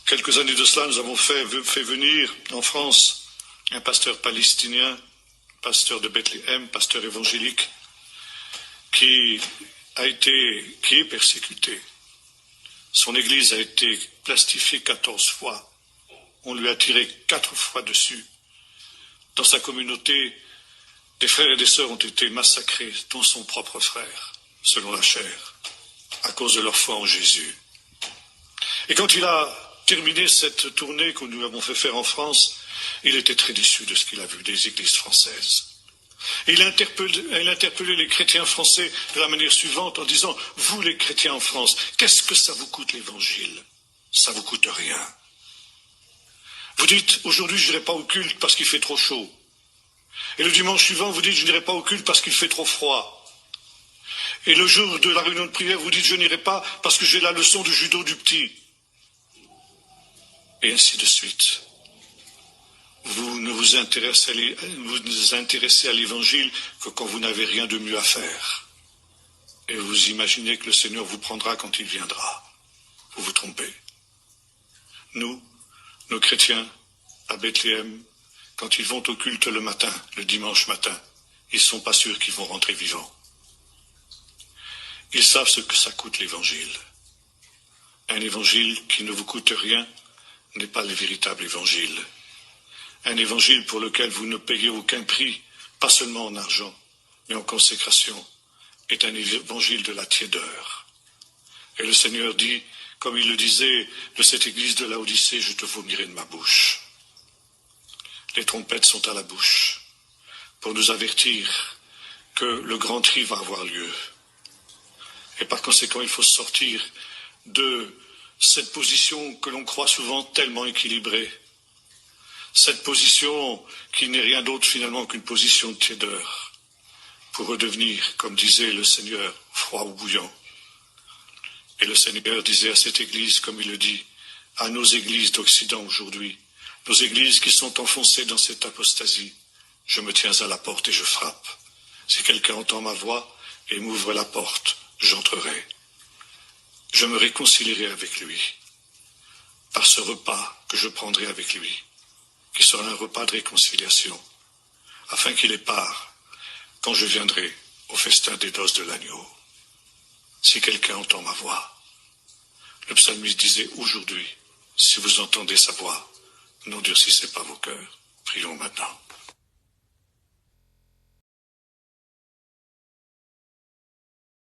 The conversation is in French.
Quelques années de cela, nous avons fait venir en France un pasteur palestinien, pasteur de Bethléem, pasteur évangélique, qui est persécuté. Son église a été plastifiée 14 fois. On lui a tiré 4 fois dessus. Dans sa communauté, des frères et des sœurs ont été massacrés, dont son propre frère, selon la chair, à cause de leur foi en Jésus. Et quand il a terminé cette tournée que nous avons fait faire en France, il était très déçu de ce qu'il a vu des églises françaises. Et il a interpellé les chrétiens français de la manière suivante en disant « Vous les chrétiens en France, qu'est-ce que ça vous coûte l'évangile? Ça vous coûte rien. Vous dites « Aujourd'hui je n'irai pas au culte parce qu'il fait trop chaud. » Et le dimanche suivant vous dites « Je n'irai pas au culte parce qu'il fait trop froid. » Et le jour de la réunion de prière vous dites « Je n'irai pas parce que j'ai la leçon de judo du petit. » Et ainsi de suite. Vous ne vous intéressez à l'évangile que quand vous n'avez rien de mieux à faire. Et vous imaginez que le Seigneur vous prendra quand il viendra. Vous vous trompez. Nous, nos chrétiens, à Bethléem, quand ils vont au culte le matin, le dimanche matin, ils ne sont pas sûrs qu'ils vont rentrer vivants. Ils savent ce que ça coûte l'évangile. Un évangile qui ne vous coûte rien n'est pas le véritable évangile. Un évangile pour lequel vous ne payez aucun prix, pas seulement en argent, mais en consécration, est un évangile de la tiédeur. Et le Seigneur dit, comme il le disait de cette église de Laodicée, je te vomirai de ma bouche. Les trompettes sont à la bouche pour nous avertir que le grand tri va avoir lieu. Et par conséquent, il faut sortir de cette position que l'on croit souvent tellement équilibrée. Cette position qui n'est rien d'autre finalement qu'une position de tiédeur, pour redevenir, comme disait le Seigneur, froid ou bouillant. Et le Seigneur disait à cette église, comme il le dit, à nos églises d'Occident aujourd'hui, nos églises qui sont enfoncées dans cette apostasie, je me tiens à la porte et je frappe. Si quelqu'un entend ma voix et m'ouvre la porte, j'entrerai. Je me réconcilierai avec lui, par ce repas que je prendrai avec lui, qui sera un repas de réconciliation, afin qu'il ait part quand je viendrai au festin des noces de l'agneau. Si quelqu'un entend ma voix, le psalmiste disait aujourd'hui, si vous entendez sa voix, n'endurcissez pas vos cœurs. Prions maintenant.